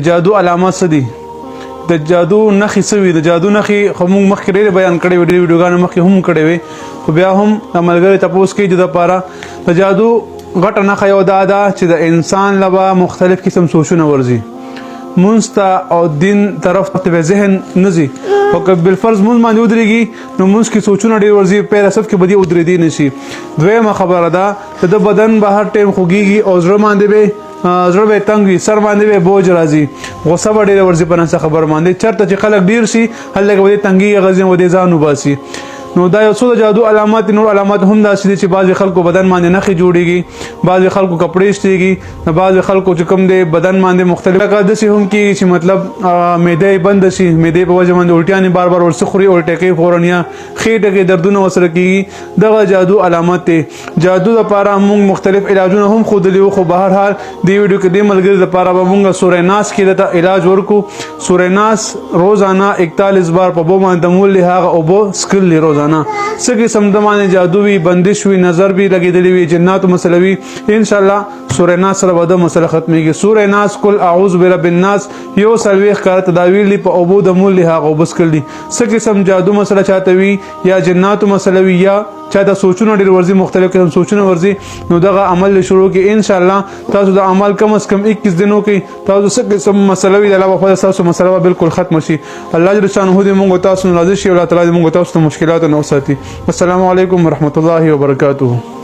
جادو علامات څه دي؟ د جادو نښې څه وي؟ د جادو نښې خو موږ مخکې ډېرې بیان کړې وې، ډېرې ویډیوګانې مخکې هم کړې وې، خو بیا هم د ملګري تپوس کوي د دپاره د جادو غټه نښه یو دا ده چې د انسان له به مختلف قسم سوچونه ورځي، مونځ ته او دین طرف ته به ذهن نه ځي، او که بالفرض مونځ باندې ودرېږي نو مونځ کې سوچونه ډېر ورځي، پیل صف کې به دې ودرېدی نه شي. دویمه خبره ده چې د بدن به هر ټایم خوږېږي او زړه باندې به زړه به تنګ وي، سر باندې به بوج راځي، غوسه به ډېره ورځي په ناسه خبر باندې، چېرته چې خلک ډېر شي هلته به دې تنګېږي غځي او دې ځان وباسي. نو دا یو څو د جادو علامات، نور علامات هم داسې دي چې بعضې خلکو بدن باندې نښې جوړېږي، بعضې خلکو کپړې شتېږي، بعضې خلکو چې کوم دی بدن باندې مختلف لکه داسې هم کېږي چې مطلب معده یې بنده شي، معدې په وجه باندې الټیانې بار بار ورڅه خوري، الټۍ کوي فورا، یا خېټه کې دردونه ورسره کېږي، دغه جادو علامات دی. جادو دپاره موږ مختلف علاجونه هم ښودلي وو، خو به هر حال دې ویډیو کې دې ملګري دپاره به موږ سوره ناس کې درته علاج ورکړو. سوره ناس روزانه 41 بار په اوبو باندې دمول، هغه اوبه څښل دي روزانه. څه قسم د باندې جادو وي، بندش وي، نظر وي لګېدلی وي، جناتو مسله وي، انشاءالله سوره ناس سره به د مسله ختمېږي. سوره ناس کل اعوذ برب الناس 41 کاله تداویل دي په اوبو دمول، هغه اوبه څښل دي. څه قسم جادو مسله چاته وي یا جناتو مسله وي یا چاته سوچونه ډېر ورځي، مختلف قسم سوچونه ورځي، نو دغه عمل شروع کړي انشاءالله. تاسو د عمل کم از کم 21 دنو کې تاسو څه قسم مسله وي د الله په فضل تاسو مسله به بالکل ختم شي. الله جل شانه دې موږ تاسو ناراضه شي او الله تعالی دې موږ تاسو ته مشکلات نه وساتي. السلام علیکم ورحمت الله وبرکاته.